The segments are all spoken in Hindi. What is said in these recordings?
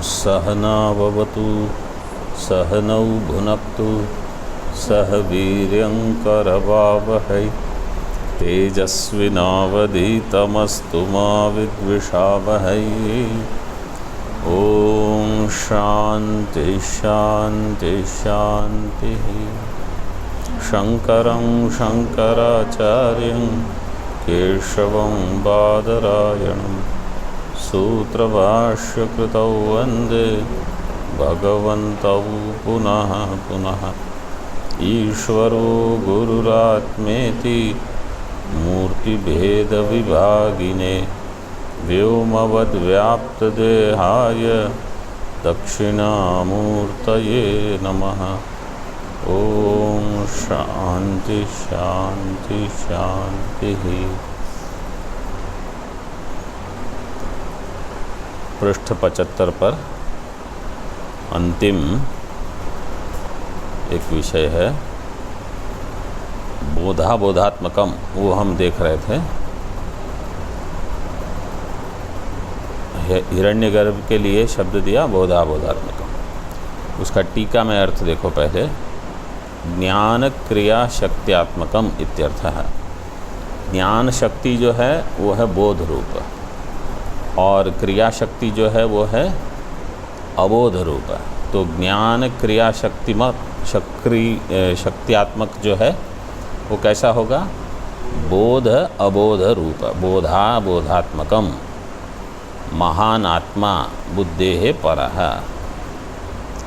सहनाववतु सहनौ भुनक्तु सह वीर्यङ्करवावहै तेजस्विनावधीतमस्तु मा विद्विषावहै। ओम शांति शांति शांति। शंकरं शंकराचार्यं केशवं बादरायणं सूत्रभाष्यकृतौ वन्दे भगवन्तौ पुनः पुनः। ईश्वरो गुरुरात्मेति मूर्तिभेदविभागिने व्योमवद्व्याप्तदेहाय दक्षिणामूर्तये नमः। ओम शांति शांति शांति। पृष्ठ 75 पर अंतिम एक विषय है बोधात्मकम, वो हम देख रहे थे। हिरण्यगर्भ के लिए शब्द दिया बोधात्मकम, उसका टीका में अर्थ देखो पहले। ज्ञान क्रिया शक्त्यात्मकम इत्यर्थ है। ज्ञान शक्ति जो है वो है बोध रूप, और क्रिया शक्ति जो है वो है अबोध रूप। तो ज्ञान क्रिया शक्त्यात्मक जो है वो कैसा होगा? बोध अबोध रूप। बोधात्मकम महान आत्मा बुद्धेः परः,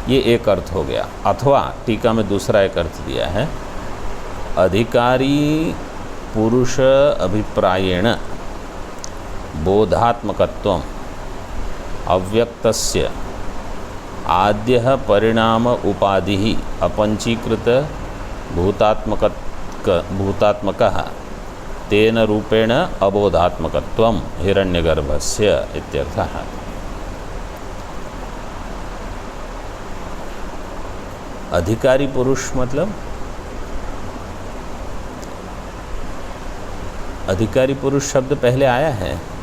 ये एक अर्थ हो गया। अथवा टीका में दूसरा एक अर्थ दिया है, अधिकारी पुरुष अभिप्रायेण बोधात्मकत्वम् अव्यक्तस्य आद्यः परिणाम उपाधिः अपंचीकृत भूतात्मकः तेन रूपेण अबोधात्मकत्वं हिरण्यगर्भस्य इत्यर्थः। अधिकारी पुरुष मतलब अधिकारी पुरुष शब्द पहले आया है।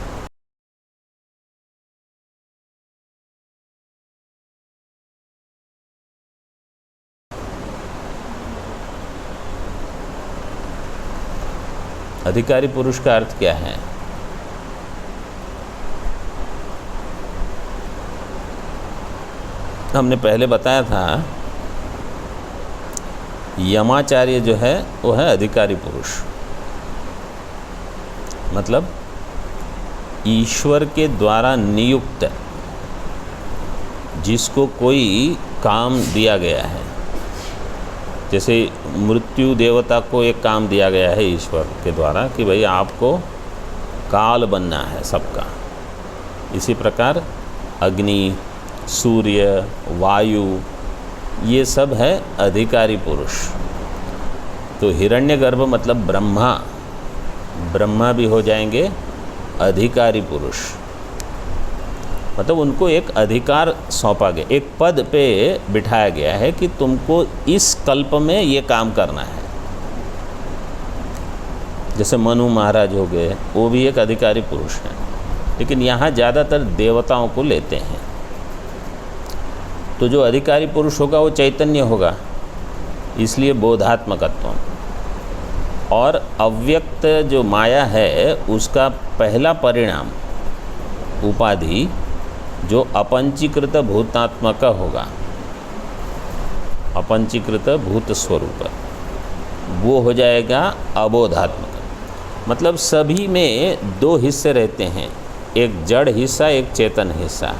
अधिकारी पुरुष का अर्थ क्या है? हमने पहले बताया था, यमाचार्य जो है वो है अधिकारी पुरुष। मतलब ईश्वर के द्वारा नियुक्त, जिसको कोई काम दिया गया है। जैसे मृत्यु देवता को एक काम दिया गया है ईश्वर के द्वारा कि भाई आपको काल बनना है सबका। इसी प्रकार अग्नि, सूर्य, वायु, ये सब है अधिकारी पुरुष। तो हिरण्यगर्भ मतलब ब्रह्मा भी हो जाएंगे अधिकारी पुरुष। मतलब उनको एक अधिकार सौंपा गया, एक पद पे बिठाया गया है कि तुमको इस कल्प में ये काम करना है। जैसे मनु महाराज हो गए, वो भी एक अधिकारी पुरुष हैं, लेकिन यहाँ ज़्यादातर देवताओं को लेते हैं। तो जो अधिकारी पुरुष होगा वो चैतन्य होगा, इसलिए बोधात्मकत्व। और अव्यक्त जो माया है उसका पहला परिणाम उपाधि जो अपंचीकृत भूतात्मक होगा, अपंचीकृत भूत स्वरूप, वो हो जाएगा अबोधात्मक। मतलब सभी में दो हिस्से रहते हैं, एक जड़ हिस्सा, एक चेतन हिस्सा।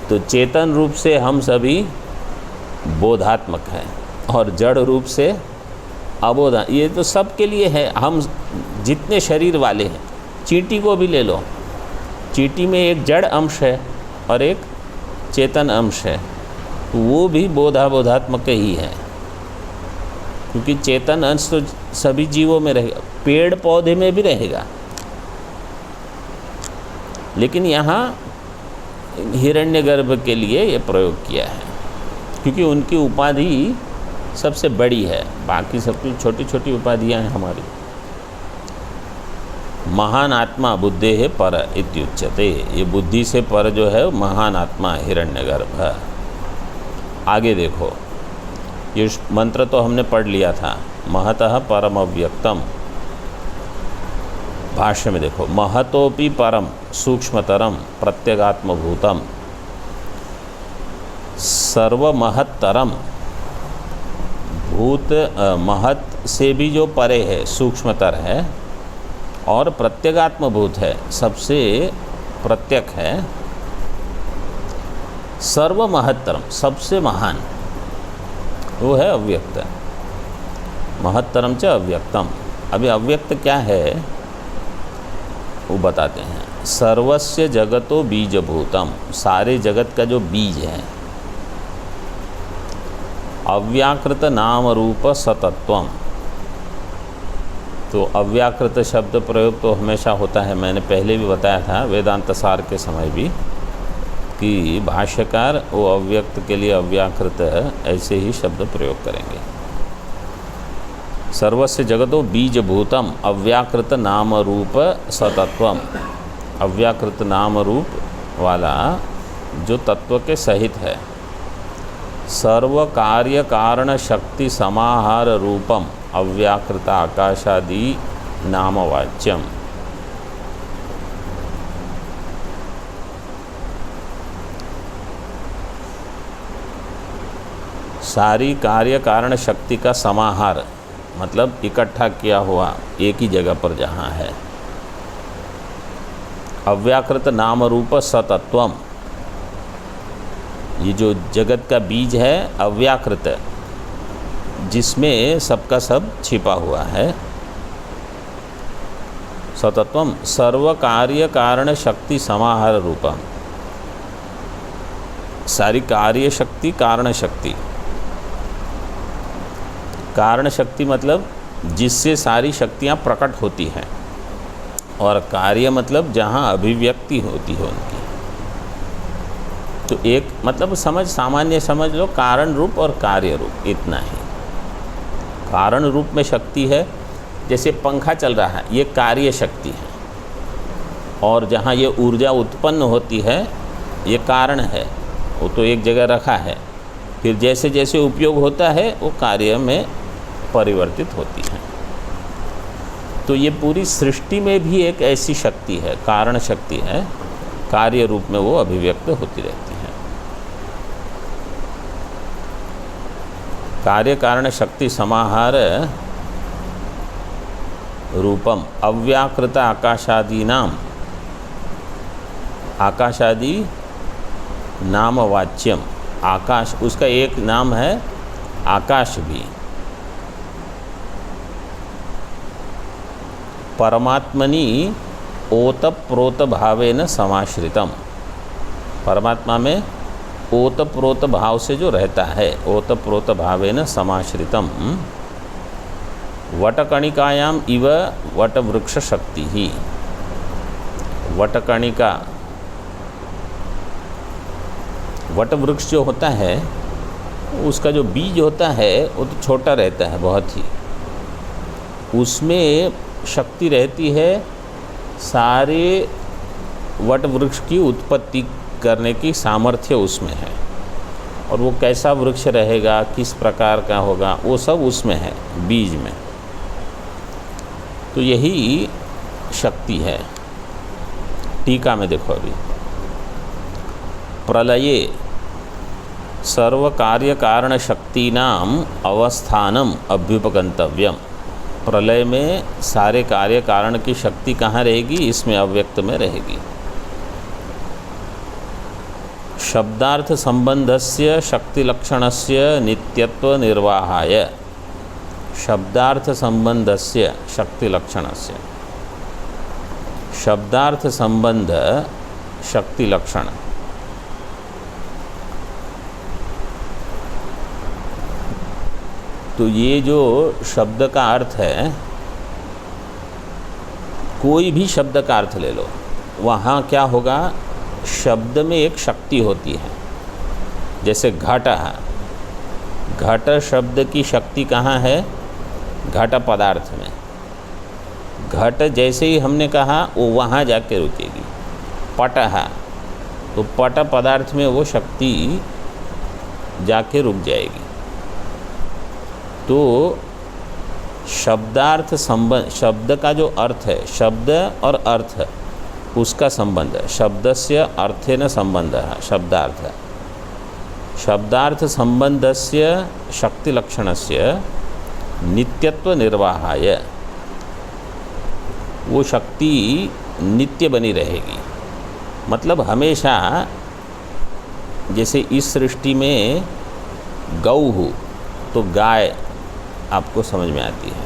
तो चेतन रूप से हम सभी बोधात्मक हैं और जड़ रूप से अबोधा। ये तो सबके लिए है। हम जितने शरीर वाले हैं, चींटी को भी ले लो, चींटी में एक जड़ अंश है और एक चेतन अंश है, तो वो भी बोधात्मक ही है, क्योंकि चेतन अंश तो सभी जीवों में रहेगा, पेड़ पौधे में भी रहेगा। लेकिन यहाँ हिरण्यगर्भ के लिए ये प्रयोग किया है, क्योंकि उनकी उपाधि सबसे बड़ी है, बाकी सब छोटी छोटी उपाधियाँ हैं हमारी। महान आत्मा बुद्धे है पर इत्युच्यते। ये बुद्धि से पर जो है महान आत्मा हिरण्यगर्भ। आगे देखो, ये मंत्र तो हमने पढ़ लिया था, महतः परम अव्यक्तम। भाष्य में देखो, महतोपि परम सूक्ष्मतरम प्रत्यगात्मभूतम सर्वमहत्तरम। भूत महत से भी जो परे है, सूक्ष्मतर है और प्रत्यगात्मभूत है, सबसे प्रत्यक है। सर्वमहत्तरम, सबसे महान, वो है अव्यक्त। महत्तरम च अव्यक्तम। अभी अव्यक्त क्या है वो बताते हैं। सर्वस्य जगतो बीजभूतम, सारे जगत का जो बीज है। अव्याकृत नाम रूप सतत्वम, तो अव्याकृत शब्द प्रयोग तो हमेशा होता है, मैंने पहले भी बताया था वेदांत सार के समय भी, कि भाष्यकार वो अव्यक्त के लिए अव्याकृत ऐसे ही शब्द प्रयोग करेंगे। सर्वस्य जगतो बीजभूतम अव्याकृत नाम रूप सतत्वम, अव्याकृत नाम रूप वाला जो तत्व के सहित है। सर्व कार्य कारण शक्ति समाहार रूपम अव्याकृत आकाशादि नामवाच्यम। सारी कार्य कारण शक्ति का समाहार, मतलब इकट्ठा किया हुआ एक ही जगह पर जहाँ है। अव्याकृत नाम रूप सतत्वम, ये जो जगत का बीज है अव्याकृत, जिसमें सबका सब छिपा हुआ है। सतत्वम सर्व कार्य कारण शक्ति समाहार रूपम, सारी कार्य शक्ति कारण शक्ति। कारण शक्ति मतलब जिससे सारी शक्तियाँ प्रकट होती हैं, और कार्य मतलब जहाँ अभिव्यक्ति होती है उनकी। तो एक मतलब सामान्य समझ लो, कारण रूप और कार्य रूप, इतना ही। कारण रूप में शक्ति है, जैसे पंखा चल रहा है, ये कार्य शक्ति है, और जहाँ ये ऊर्जा उत्पन्न होती है ये कारण है, वो तो एक जगह रखा है, फिर जैसे जैसे उपयोग होता है वो कार्य में परिवर्तित होती है। तो ये पूरी सृष्टि में भी एक ऐसी शक्ति है, कारण शक्ति है, कार्य रूप में वो अभिव्यक्त होती रहती है। कार्य कारण शक्ति समाहार रूपम अव्याकृत आकाशादि नाम, आकाशादि नाम वाच्यम। आकाश, उसका एक नाम है आकाश भी। परमात्मनि ओतप्रोत भावेन समाश्रितम, परमात्मा में ओतप्रोत भाव से जो रहता है, ओतप्रोत भावेन समाश्रितम। वटकणिकायाम इव वटवृक्ष शक्ति ही, वटकणिका, वटवृक्ष जो होता है उसका जो बीज होता है वो तो छोटा रहता है बहुत ही, उसमें शक्ति रहती है सारे वट वृक्ष की उत्पत्ति करने की सामर्थ्य उसमें है। और वो कैसा वृक्ष रहेगा, किस प्रकार का होगा, वो सब उसमें है, बीज में। तो यही शक्ति है। टीका में देखो अभी, प्रलये सर्व कार्य कारण शक्तीनाम अवस्थानम अभ्युपगंतव्यम। प्रलय में सारे कार्य कारण की शक्ति कहाँ रहेगी, इसमें अव्यक्त में रहेगी। शब्दार्थ संबंधस्य शक्ति लक्षणस्य नित्यत्व निर्वाहाय, शब्दार्थ संबंधस्य शक्ति लक्षणस्य, शब्दार्थ संबंध शक्ति लक्षण, तो ये जो शब्द का अर्थ है, कोई भी शब्द का अर्थ ले लो, वहाँ क्या होगा, शब्द में एक शक्ति होती है। जैसे घट है, घट शब्द की शक्ति कहाँ है, घट पदार्थ में। घट जैसे ही हमने कहा वो वहाँ जाके रुकेगी। पटः, तो पट पदार्थ में वो शक्ति जाके रुक जाएगी। तो शब्दार्थ संबंध, शब्द का जो अर्थ है, शब्द और अर्थ उसका संबंध, शब्दस्य अर्थेन संबंधः शब्दार्थ, शब्दार्थ संबंधस्य शक्तिलक्षणस्य नित्यत्व निर्वाहाय, वो शक्ति नित्य बनी रहेगी। मतलब हमेशा, जैसे इस सृष्टि में गौ हो तो गाय आपको समझ में आती है,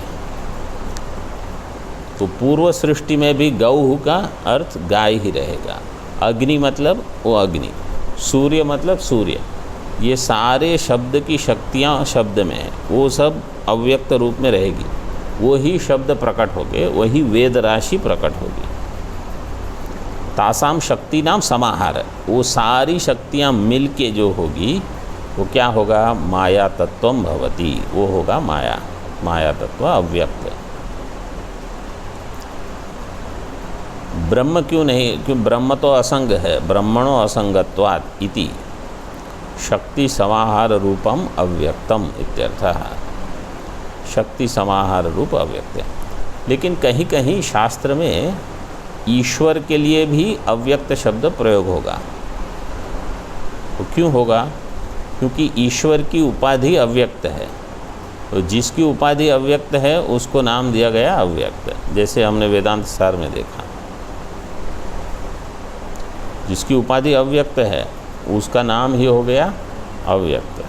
तो पूर्व सृष्टि में भी गौ का अर्थ गाय ही रहेगा। अग्नि मतलब वो अग्नि, सूर्य मतलब सूर्य, ये सारे शब्द की शक्तियाँ शब्द में है, वो सब अव्यक्त रूप में रहेगी। वही शब्द प्रकट होगे, वही वेद राशि प्रकट होगी। तासाम शक्ति नाम समाहार, वो सारी शक्तियाँ मिल के जो होगी वो क्या होगा, माया तत्वम भवति, वो होगा माया, माया तत्व अव्यक्त। ब्रह्म क्यों नहीं, क्यों ब्रह्म तो असंग है, ब्रह्मणो असंगत्वात् इति शक्ति समाहार रूपम अव्यक्तम इत्यर्थः, शक्ति समाहार रूप अव्यक्त है। लेकिन कहीं कहीं शास्त्र में ईश्वर के लिए भी अव्यक्त शब्द प्रयोग होगा। तो क्यों होगा, क्योंकि ईश्वर की उपाधि अव्यक्त है, तो जिसकी उपाधि अव्यक्त है उसको नाम दिया गया अव्यक्त। जैसे हमने वेदांत सार में देखा, जिसकी उपाधि अव्यक्त है उसका नाम ही हो गया अव्यक्त।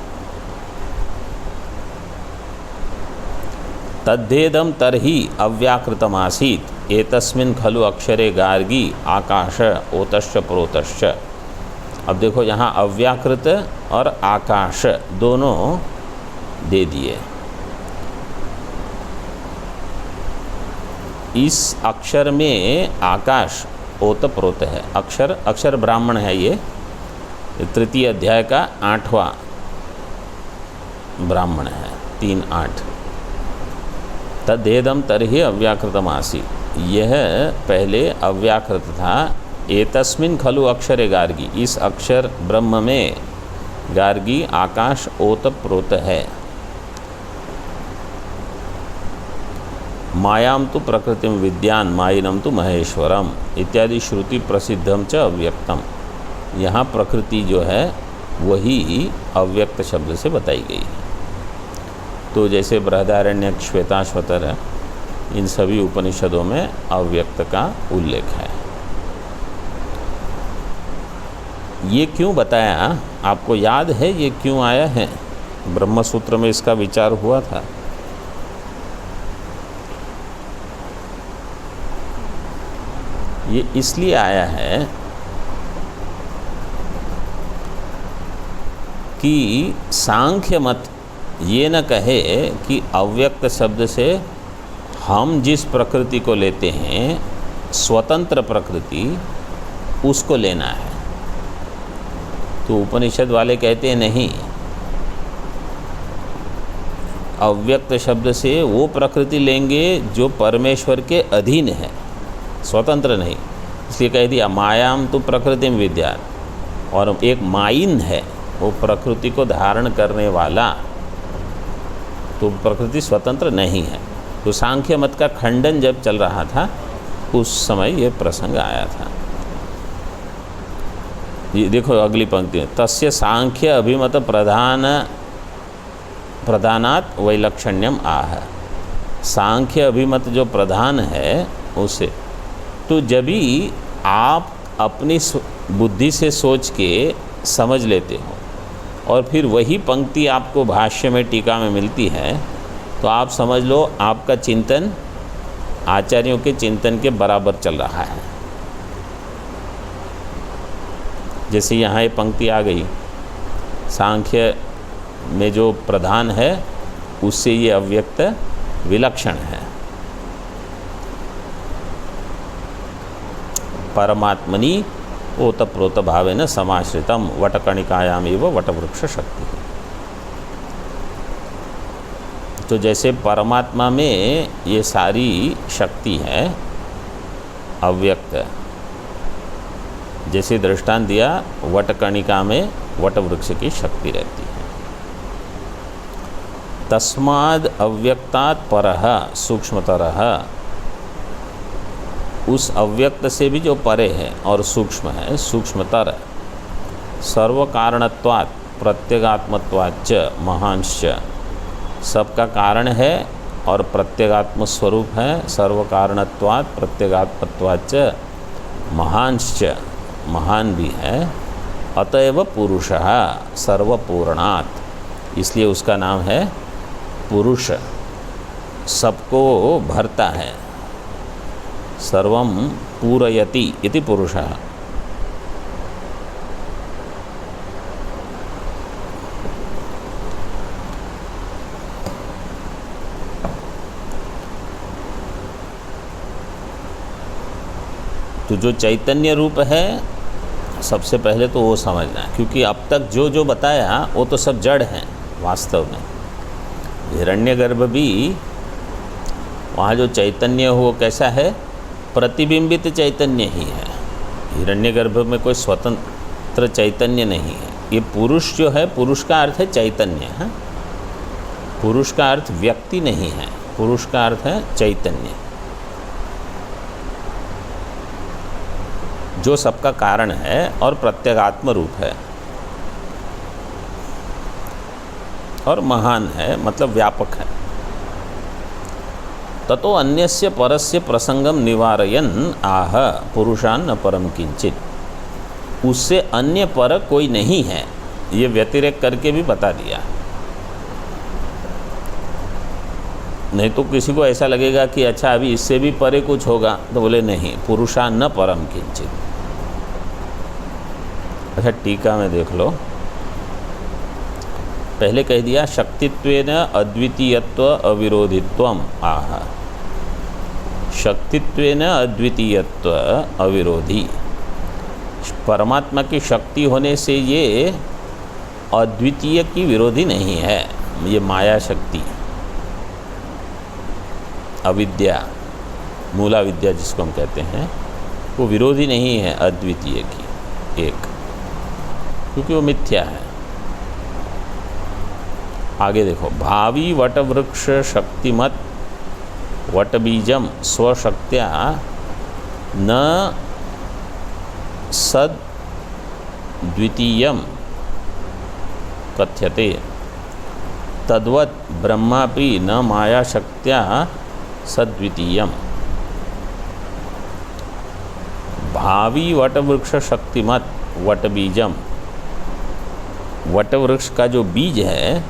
तद्धेदम तरहि अव्याकृतमासीत् एतस्मिन् खलु अक्षरे गार्गी आकाश ओतश्च प्रोतश्च। अब देखो यहाँ अव्याकृत और आकाश दोनों दे दिए। इस अक्षर में आकाश ओत प्रोत है, अक्षर ब्राह्मण है। ये तृतीय अध्याय का 8वां ब्राह्मण है, 3-8। तद्धेदम तरहि अव्याकृतम आसीत्, यह पहले अव्याकृत था। एतस्मिन् खलु अक्षरे गार्गी, इस अक्षर ब्रह्म में गार्गी आकाश ओत प्रोत है। मायाम तो प्रकृतिम विद्यान मायिनम तो महेश्वरम इत्यादि श्रुति प्रसिद्धम च अव्यक्तम। यहाँ प्रकृति जो है वही अव्यक्त शब्द से बताई गई है। तो जैसे बृहदारण्यक, श्वेताश्वतर है, इन सभी उपनिषदों में अव्यक्त का उल्लेख है। ये क्यों बताया, आपको याद है ये क्यों आया है? ब्रह्मसूत्र में इसका विचार हुआ था। ये इसलिए आया है कि सांख्य मत ये न कहे कि अव्यक्त शब्द से हम जिस प्रकृति को लेते हैं स्वतंत्र प्रकृति, उसको लेना है। तो उपनिषद वाले कहते हैं नहीं, अव्यक्त शब्द से वो प्रकृति लेंगे जो परमेश्वर के अधीन है, स्वतंत्र नहीं। इसलिए कह दिया मायाम तो प्रकृतिम विद्या, और एक माइन है वो प्रकृति को धारण करने वाला, तो प्रकृति स्वतंत्र नहीं है। तो सांख्य मत का खंडन जब चल रहा था उस समय ये प्रसंग आया था। ये देखो अगली पंक्ति में, तस्य सांख्य अभिमत प्रधानात् वैलक्षण्यम आह। सांख्य अभिमत जो प्रधान है उसे, तो जब भी आप अपनी बुद्धि से सोच के समझ लेते हो और फिर वही पंक्ति आपको भाष्य में टीका में मिलती है, तो आप समझ लो आपका चिंतन आचार्यों के चिंतन के बराबर चल रहा है। जैसे यहाँ ये पंक्ति आ गई, सांख्य में जो प्रधान है उससे ये अव्यक्त विलक्षण है। परमात्मनि ओतप्रोत भावेन समाश्रितम वटकणिकायामेव वटवृक्ष शक्ति। तो जैसे परमात्मा में ये सारी शक्ति है अव्यक्त, जैसे दृष्टांत दिया वटकणिका में वट वृक्ष की शक्ति रहती है। तस्माद् अव्यक्तात् परः सूक्ष्मतरः, उस अव्यक्त से भी जो परे है और सूक्ष्म है, सूक्ष्मतर, सर्वकारणत्वात् प्रत्यगात्मत्वाच्च महांश्च, सबका कारण है और प्रत्यगात्म स्वरूप है, सर्वकारणत्वात् प्रत्यगात्मत्वाच्च महांश्च, महान भी है, अतएव पुरुषः सर्वपूर्णात्, इसलिए उसका नाम है पुरुष, सबको भरता है, सर्वं पूरयति इति पुरुषः। तो जो चैतन्य रूप है सबसे पहले तो वो समझना है, क्योंकि अब तक जो जो बताया वो तो सब जड़ हैं वास्तव में। हिरण्यगर्भ भी वहाँ जो चैतन्य हो कैसा है, प्रतिबिंबित चैतन्य ही है। हिरण्यगर्भ में कोई स्वतंत्र चैतन्य नहीं है। ये पुरुष जो है, पुरुष का अर्थ है चैतन्य है, पुरुष का अर्थ व्यक्ति नहीं है, पुरुष का अर्थ है चैतन्य, जो सबका कारण है और प्रत्यगात्म रूप है और महान है, मतलब व्यापक है। ततो अन्यस्य परस्य प्रसंगम निवारयन् आह पुरुषान् न परम किंचित, उससे अन्य पर कोई नहीं है, ये व्यतिरेक करके भी बता दिया। नहीं तो किसी को ऐसा लगेगा कि अच्छा अभी इससे भी परे कुछ होगा, तो बोले नहीं, पुरुषान् न परम किंचित। अच्छा टीका में देख लो, पहले कह दिया शक्तित्वेन अद्वितीयत्व अविरोधित्वम आह, शक्तित्वेन अद्वितीयत्व अविरोधी, परमात्मा की शक्ति होने से ये अद्वितीय की विरोधी नहीं है। ये माया शक्ति, अविद्या, मूला विद्या जिसको हम कहते हैं, वो विरोधी नहीं है अद्वितीय की, एक, क्योंकि वो मिथ्या है। आगे देखो, भावी वटवृक्ष शक्तिमत वटबीजम स्वशक्त्या न सद द्वितीयम कथ्यते, तद्वत् ब्रह्मापि न माया शक्त्या सद्वितीयम। भावी वटवृक्ष शक्तिमत वटबीजम, वटवृक्ष का जो बीज है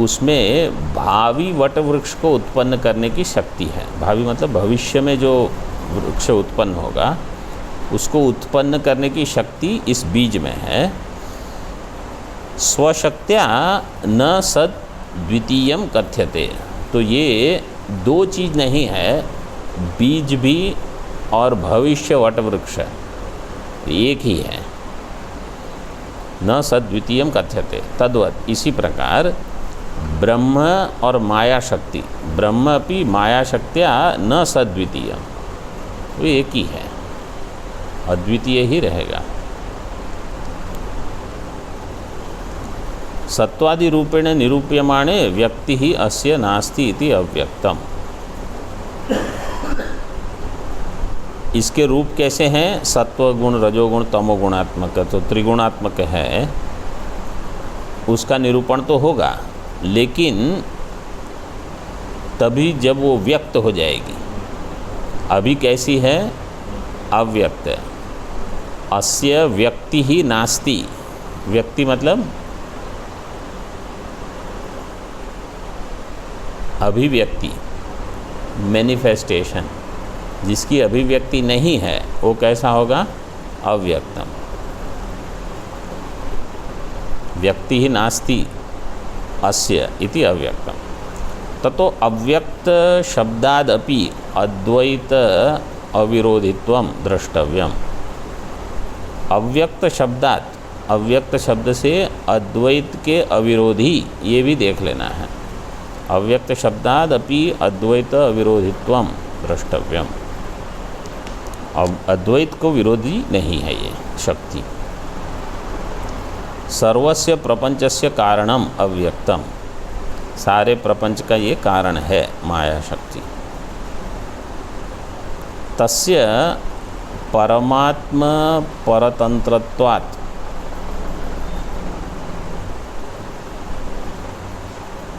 उसमें भावी वटवृक्ष को उत्पन्न करने की शक्ति है। भावी मतलब भविष्य में जो वृक्ष उत्पन्न होगा उसको उत्पन्न करने की शक्ति इस बीज में है। स्वशक्त्या न सद द्वितीयम कथ्यते, तो ये दो चीज़ नहीं है, बीज भी और भविष्य वटवृक्ष एक ही है। न सद्वितीयम कथ्यते तद्वत्, इसी प्रकार ब्रह्म और माया शक्ति, ब्रह्म भी माया शक्त्या न सद्वितीयम, वो एक ही है, अद्वितीय ही रहेगा। सत्वादि रूपेण निरूप्यमाणे व्यक्ति ही अस्य नास्ति इति अव्यक्तम। इसके रूप कैसे हैं? सत्व गुण, रजोगुण, तमोगुणात्मक, तो त्रिगुणात्मक है, उसका निरूपण तो होगा, लेकिन तभी जब वो व्यक्त हो जाएगी। अभी कैसी है? अव्यक्त। अस्य व्यक्ति ही नास्ति, व्यक्ति मतलब अभिव्यक्ति, मैनिफेस्टेशन, जिसकी अभिव्यक्ति नहीं है वो कैसा होगा? अव्यक्तम। व्यक्ति ही नास्ति अस्य इति अव्यक्तम। ततो अव्यक्त शब्दादपि अद्वैत अविरोधित्वम द्रष्टव्यम। अव्यक्त शब्दात, अव्यक्त शब्द से अद्वैत के अविरोधी, ये भी देख लेना है। अव्यक्त शब्दादपि अद्वैत अविरोधित्वम द्रष्टव्यम। अब अद्वैत को विरोधी नहीं है ये शक्ति। सर्वस्य प्रपंचस्य कारणम अव्यक्तम, सारे प्रपंच का ये कारण है माया शक्ति। तस्य परमात्म परतंत्रत्वात्,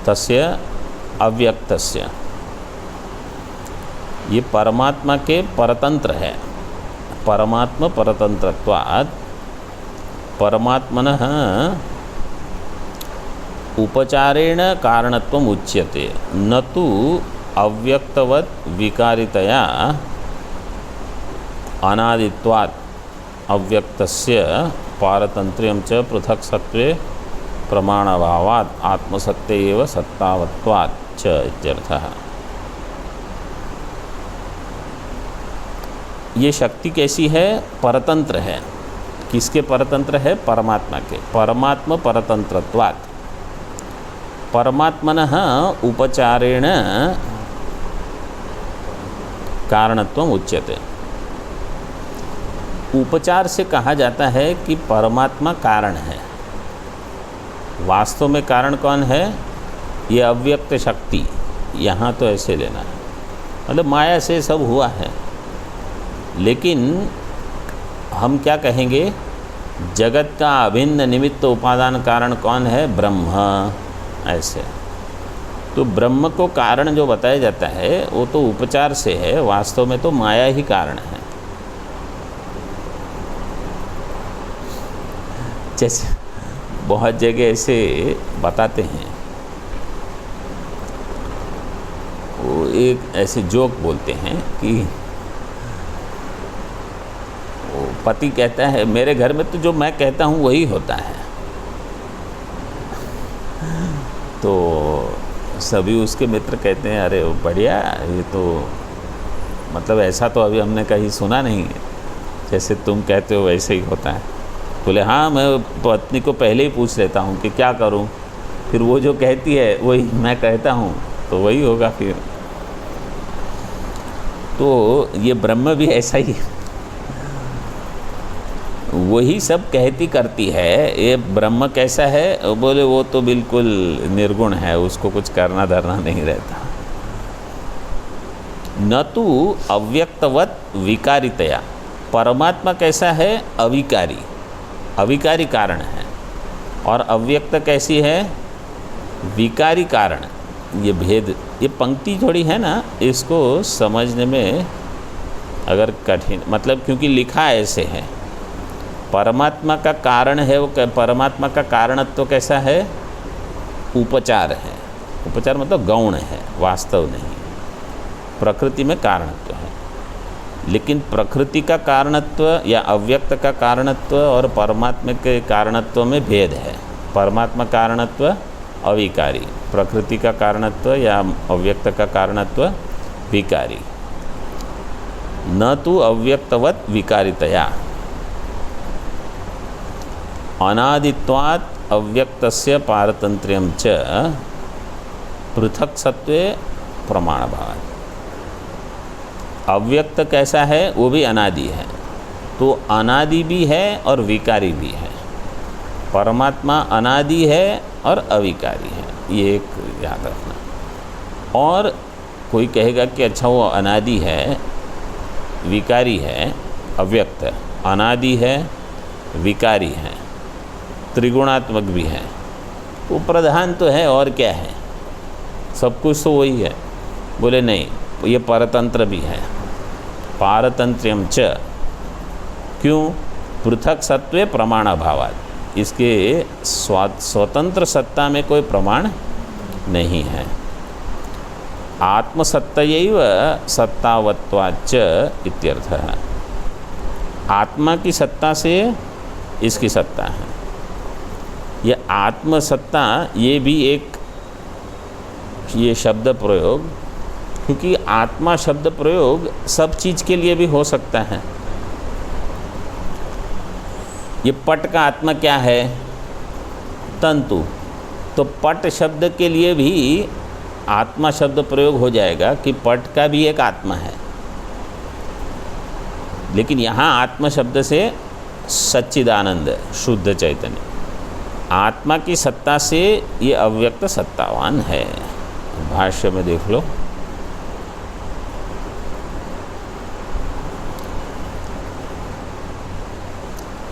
तस्य अव्यक्तस्य, ये परमात्मा के परतंत्र है। परमात्म परतंत्रत्वात् परमात्मनः उपचारेण कारणत्वम उच्यते, न तो अव्यक्तवत् विकारितया अनादित्वात् अव्यक्तस्य पारतंत्र्यं च पृथक् सत्त्वे प्रमाणभावात् आत्मसत्ते एव सत्तावत्वात् च इत्यर्थः। ये शक्ति कैसी है? परतंत्र है। किसके परतंत्र है? परमात्मा के। परमात्म परतंत्रत्वात् परमात्मनः उपचारेण कारणत्वम उच्यते। उपचार से कहा जाता है कि परमात्मा कारण है। वास्तव में कारण कौन है? ये अव्यक्त शक्ति। यहाँ तो ऐसे लेना है, मतलब माया से सब हुआ है। लेकिन हम क्या कहेंगे? जगत का अभिन्न निमित्त उपादान कारण कौन है? ब्रह्म। ऐसे तो ब्रह्म को कारण जो बताया जाता है वो तो उपचार से है, वास्तव में तो माया ही कारण है। जैसे बहुत जगह ऐसे बताते हैं, वो एक ऐसे जोक बोलते हैं कि वो पति कहता है मेरे घर में तो जो मैं कहता हूँ वही होता है। तो सभी उसके मित्र कहते हैं अरे बढ़िया, ये तो मतलब ऐसा तो अभी हमने कहीं सुना नहीं है, जैसे तुम कहते हो वैसे ही होता है। बोले हाँ, मैं पत्नी को पहले ही पूछ लेता हूँ कि क्या करूँ, फिर वो जो कहती है वही मैं कहता हूँ तो वही होगा फिर। तो ये ब्रह्म भी ऐसा ही, वही सब कहती करती है। ये ब्रह्म कैसा है? बोले वो तो बिल्कुल निर्गुण है, उसको कुछ करना धरना नहीं रहता। न तो अव्यक्तवत विकारितया, परमात्मा कैसा है? अविकारी, अविकारी कारण है। और अव्यक्त कैसी है? विकारी कारण। ये भेद, ये पंक्ति थोड़ी है ना, इसको समझने में अगर कठिन, मतलब क्योंकि लिखा ऐसे है। परमात्मा का कारण है वो, परमात्मा का कारणत्व तो कैसा है? उपचार है। उपचार मतलब गौण है, वास्तव नहीं। प्रकृति में कारणत्व है, लेकिन प्रकृति का कारणत्व या अव्यक्त का कारणत्व और परमात्मा के कारणत्व में भेद है। परमात्मा कारणत्व अविकारी, प्रकृति का कारणत्व या अव्यक्त का कारणत्व विकारी। न तो अव्यक्तवत विकारितया अनादित्वात् अव्यक्तस्य पारतंत्र्यं च पृथक् सत्त्वे प्रमाणभावात्। अव्यक्त कैसा है? वो भी अनादि है, तो अनादि भी है और विकारी भी है। परमात्मा अनादि है और अविकारी है, ये एक याद रखना। और कोई कहेगा कि अच्छा वो अनादि है, विकारी है, अव्यक्त, अनादि है, विकारी है, त्रिगुणात्मक भी है, वो प्रधान तो है और क्या है, सब कुछ तो वही है। बोले नहीं, ये परतंत्र भी है। पारतंत्र्यम च, क्यों? पृथक सत्वे प्रमाणाभावात्, इसके स्वतंत्र सत्ता में कोई प्रमाण नहीं है। आत्मसत्तयैव सत्तावत्वाच्च इत्यर्थः। आत्मा की सत्ता से इसकी सत्ता है। ये आत्मसत्ता, ये भी एक ये शब्द प्रयोग, क्योंकि आत्मा शब्द प्रयोग सब चीज़ के लिए भी हो सकता है। ये पट का आत्मा क्या है? तंतु। तो पट शब्द के लिए भी आत्मा शब्द प्रयोग हो जाएगा कि पट का भी एक आत्मा है, लेकिन यहाँ आत्मा शब्द से सच्चिदानंद शुद्ध चैतन्य, आत्मा की सत्ता से ये अव्यक्त सत्तावान है। भाष्य में देख लो,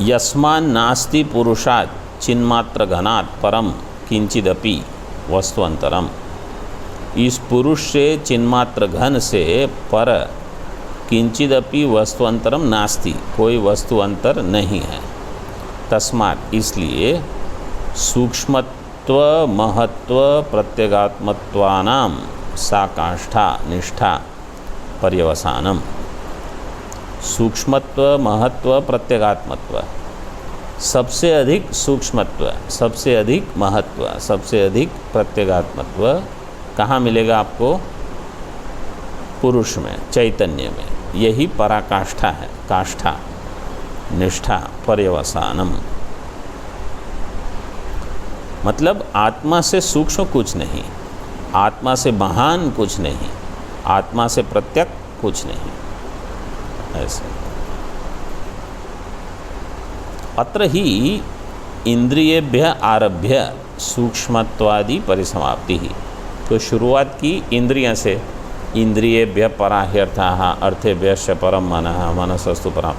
यस्मान् नास्ति पुरुषात् चिन्मात्र घनात् परम किंचिदपि वस्तुअंतरम। इस पुरुष से चिन्मात्र घन से पर किंचिदपि वस्तुअंतरम नास्ति, कोई वस्तुअंतर नहीं है। तस्मात् इसलिए सूक्ष्मत्व महत्व प्रत्यगात्मत्वानां सा काष्ठा निष्ठा पर्यवसानम। सूक्ष्मत्व महत्व प्रत्यगात्मत्व, सबसे अधिक सूक्ष्मत्व, सबसे अधिक महत्व, सबसे अधिक प्रत्यगात्मत्व कहाँ मिलेगा आपको? पुरुष में, चैतन्य में। यही पराकाष्ठा है, काष्ठा निष्ठा पर्यवसानम। मतलब आत्मा से सूक्ष्म कुछ नहीं, आत्मा से महान कुछ नहीं, आत्मा से प्रत्यक कुछ नहीं। ऐसे अत्र ही इंद्रियेभ्य आरभ्य सूक्ष्मत्वादि परिसमाप्ति ही। तो शुरुआत की इंद्रियों से, इंद्रियेभ्य परा ह्यर्थः अर्थेभ्यश्च परम मनः मनसस्तु परम।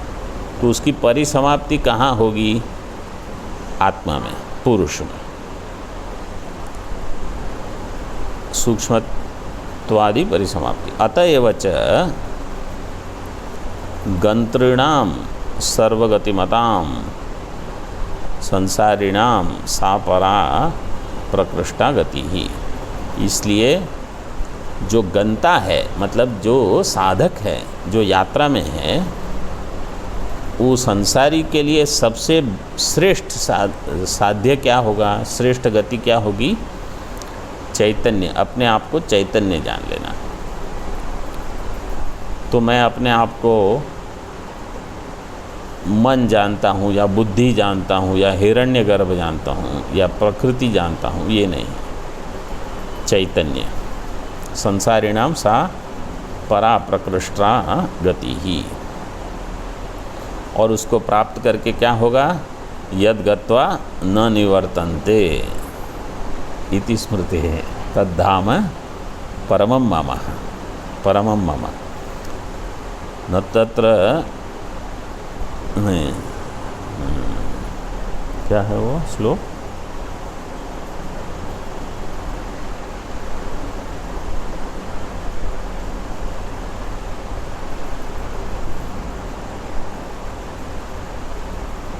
तो उसकी परिसमाप्ति कहाँ होगी? आत्मा में, पुरुष में। सूक्ष्मत्वादि परिसमाप्ति। अतएव च गंतॄणाम सर्वगतिमताम संसारिणाम सा परा प्रकृष्टा गति ही। इसलिए जो गंता है, मतलब जो साधक है, जो यात्रा में है, वो संसारी के लिए सबसे श्रेष्ठ साध्य क्या होगा? श्रेष्ठ गति क्या होगी? चैतन्य, अपने आप को चैतन्य जान लेना। तो मैं अपने आप को मन जानता हूँ या बुद्धि जानता हूँ या हिरण्यगर्भ जानता हूँ या प्रकृति जानता हूँ, ये नहीं। चैतन्य संसारिणाम सा परा प्रकृष्टा गति ही। और उसको प्राप्त करके क्या होगा? यद गत्वा न निवर्तन्ते इति स्मृति है तद्धाम परमं मम, परमं मम। न तत्र नहीं, क्या है वो श्लोक?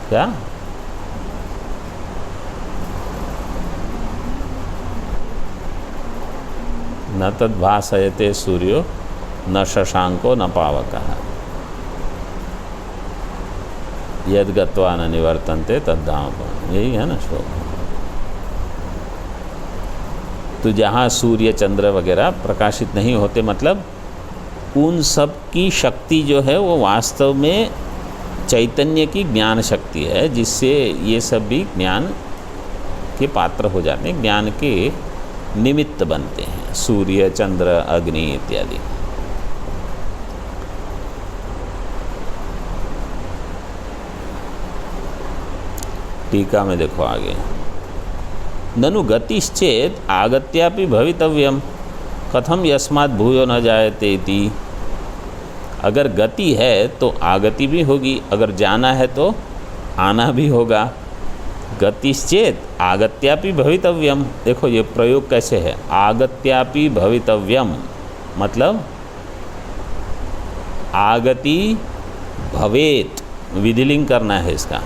क्या? न तद्भासयते सूर्यो न शशांको न पावकः यद गत्वा न निवर्तन्ते तद्धाम। यही है ना श्लोक। तो जहाँ सूर्य चंद्र वगैरह प्रकाशित नहीं होते, मतलब उन सब की शक्ति जो है वो वास्तव में चैतन्य की ज्ञान शक्ति है, जिससे ये सब भी ज्ञान के पात्र हो जाते हैं, ज्ञान के निमित्त बनते हैं, सूर्य चंद्र अग्नि इत्यादि। टीका में देखो आगे, ननु गतिश्चेत आगत्यापि भवितव्यम कथम यस्मात् भूयो न जायते इति। अगर गति है तो आगति भी होगी, अगर जाना है तो आना भी होगा। गतिश्चेत आगत्यापि भवितव्यम। देखो ये प्रयोग कैसे है, आगत्यापि भवितव्यम मतलब आगति भवेत, विधिलिंग करना है इसका।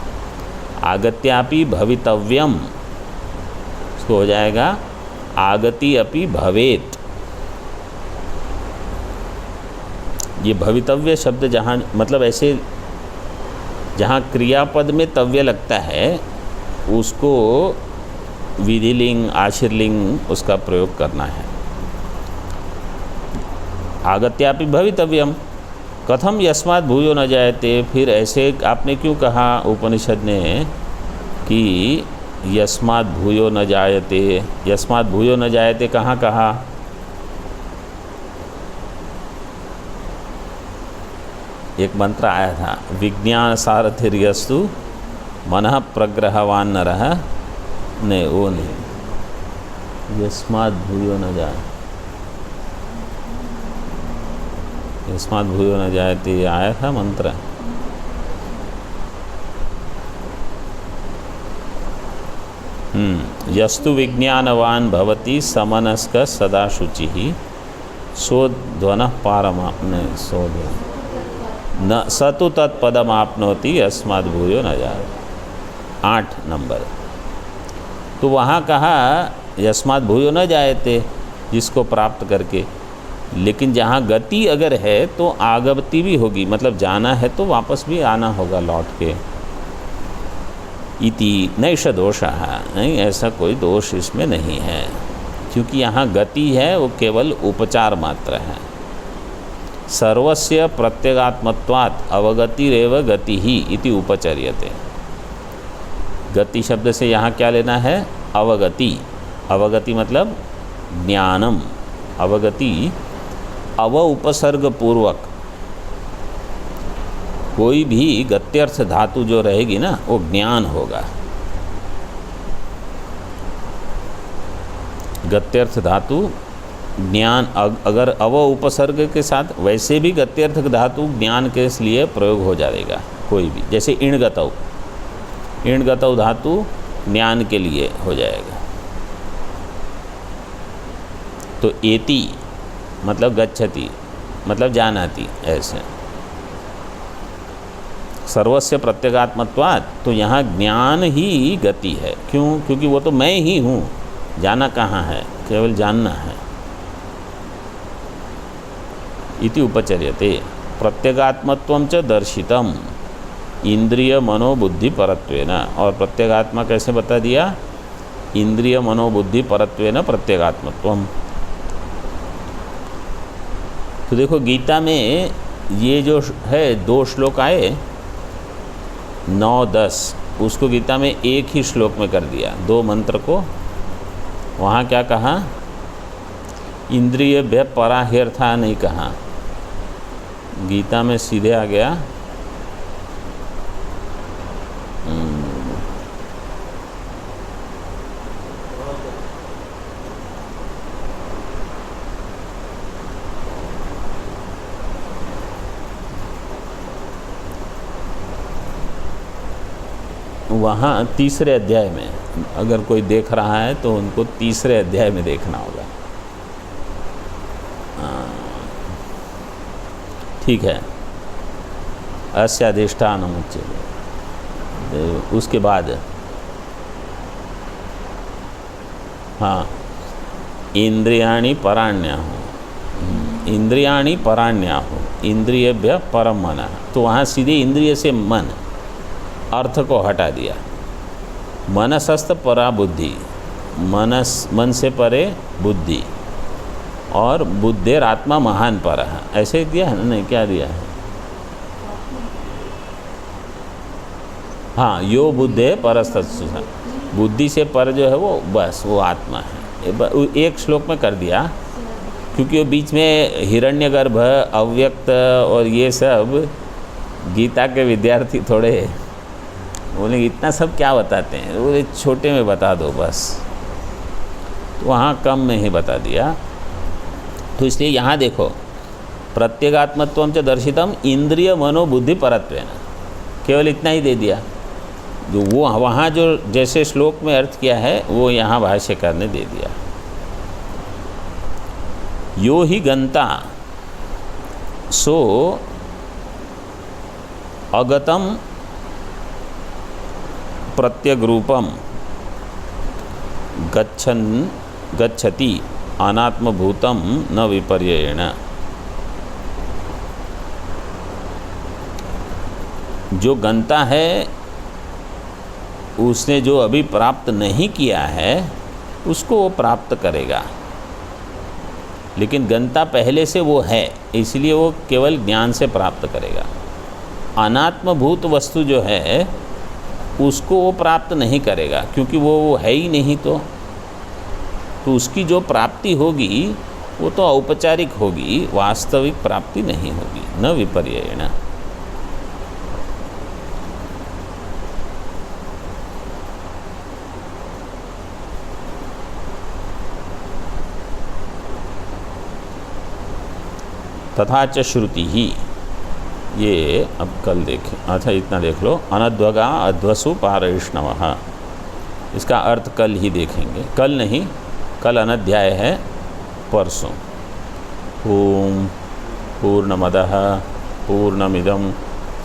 आगत्यापि भवितव्यम, इसको हो जाएगा आगति अपि भवेत। ये भवितव्य शब्द जहाँ मतलब ऐसे जहाँ क्रियापद में तव्य लगता है उसको विधिलिंग आशीर्लिंग उसका प्रयोग करना है। आगत्यापि भवितव्यम कथम यस्मात् भूयो न जायते। फिर ऐसे आपने क्यों कहा उपनिषद ने कि यस्मात् भूयो न जायते? यस्मात् भूयो न जायते कहाँ कहा? एक मंत्र आया था, विज्ञान सारथिर्यस्तु मनः प्रग्रहवान नरः, नहीं वो नहीं, यस्मात् भूयो न जाए, यस्मात् भूयो न जायते आया था मंत्र। यस्तु विज्ञानवान भवति समनस्क सदा शुचिः सोध्वनः पारमाप्ने सोध्वन न सतु तत्पदमाप्नोति अस्माद् भूयो न जाए। 8 नंबर। तो वहाँ कहा यस्माद् भूयो न जायते, जिसको प्राप्त करके, लेकिन जहाँ गति अगर है तो आगति भी होगी, मतलब जाना है तो वापस भी आना होगा लौट के। इति नैष दोषः, नहीं ऐसा कोई दोष इसमें नहीं है, क्योंकि यहाँ गति है वो केवल उपचार मात्र है। सर्वस्य प्रत्यगात्मत्वात् अवगतिरेव गति ही इति उपचर्यते। गति शब्द से यहाँ क्या लेना है? अवगति। अवगति मतलब ज्ञानम। अवगति अव उपसर्ग पूर्वक कोई भी गत्यर्थ धातु जो रहेगी ना वो ज्ञान होगा। गत्यर्थ धातु ज्ञान, अगर अव उपसर्ग के साथ, वैसे भी गत्यर्थ धातु ज्ञान के लिए प्रयोग हो जाएगा कोई भी, जैसे इणगतौ, इणगतौ धातु ज्ञान के लिए हो जाएगा। तो एति मतलब गच्छति मतलब जानाति, ऐसे। सर्वस्य प्रत्यगात्मत्वात्, तो यहाँ ज्ञान ही गति है। क्यों? क्योंकि वो तो मैं ही हूँ, जाना कहाँ है, केवल जानना है। इति उपचर्यते। प्रत्यगात्मत्वं च दर्शितम इंद्रिय मनोबुद्धि परत्वेन। और प्रत्यगात्मा कैसे बता दिया? इंद्रिय मनोबुद्धि परत्वेन प्रत्यगात्मत्वम। तो देखो गीता में ये जो है 2 श्लोक आए, 9, 10, उसको गीता में एक ही श्लोक में कर दिया, 2 मंत्र को। वहाँ क्या कहा? इंद्रिय पराह्यर्था नहीं कहा, गीता में सीधे आ गया वहाँ 3रे अध्याय में। अगर कोई देख रहा है तो उनको 3रे अध्याय में देखना होगा। ठीक है। अस्याधिष्ठानम् उच्यते। उसके बाद हाँ, इंद्रियाणि पराण्याहुः, इंद्रियाणि पराण्याहुः इंद्रियेभ्यः परम मनः। तो वहाँ सीधे इंद्रिय से मन अर्थ को हटा दिया। मनसस्त परा बुद्धि, मन से परे बुद्धि, और बुद्धेर आत्मा महान पर है, ऐसे दिया है ना? नहीं, क्या दिया है? हाँ, यो बुद्धे परस्तत्सु, बुद्धि से पर जो है वो बस वो आत्मा है। एक श्लोक में कर दिया, क्योंकि वो बीच में हिरण्यगर्भ, अव्यक्त और ये सब गीता के विद्यार्थी थोड़े बोले इतना सब क्या बताते हैं, वो छोटे में बता दो बस। तो वहाँ कम में ही बता दिया। तो इसलिए यहाँ देखो, प्रत्यगात्मत्वं च दर्शितम इंद्रिय मनोबुद्धि परत्वेन, केवल इतना ही दे दिया। जो वो वहाँ जो जैसे श्लोक में अर्थ किया है वो यहाँ भाष्यकार ने दे दिया। यो ही गंता सो अगतम प्रत्यग्रूपम गच्छति अनात्मभूतम न विपर्ययेण। जो गंता है उसने जो अभी प्राप्त नहीं किया है उसको वो प्राप्त करेगा, लेकिन गंता पहले से वो है, इसलिए वो केवल ज्ञान से प्राप्त करेगा। अनात्मभूत वस्तु जो है उसको वो प्राप्त नहीं करेगा, क्योंकि वो है ही नहीं। तो उसकी जो प्राप्ति होगी वो तो औपचारिक होगी, वास्तविक प्राप्ति नहीं होगी। न विपर्ययेण। तथा च श्रुति ही, ये अब कल देखें। अच्छा इतना देख लो। अनध्वगा अध्वसु पारैष्णवः, इसका अर्थ कल ही देखेंगे। कल नहीं, कल अनध्याय है, परसों। ओम पूर्णमदः पूर्णमिदं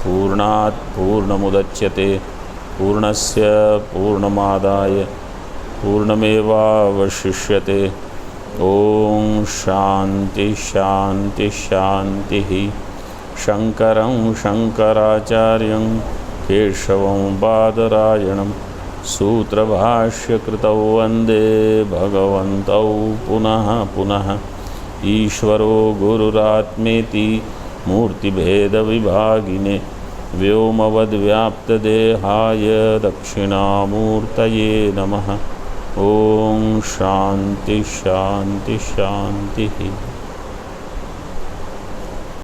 पूर्णात् पूर्णमुदच्यते पूर्णस्य पूर्णमादाय पूर्णमेवावशिष्यते। ओम शांति शांति शांति। शंकरं शंकराचार्यं केशवं बादरायणं सूत्रभाष्यकृतौ वन्दे भगवन्तौ पुनः पुनः। ईश्वरो गुरुरात्मेति मूर्तिभेदविभागिने व्योमवद्व्याप्तदेहाय दक्षिणामूर्तये नमः। ओम शांति शांति शांति।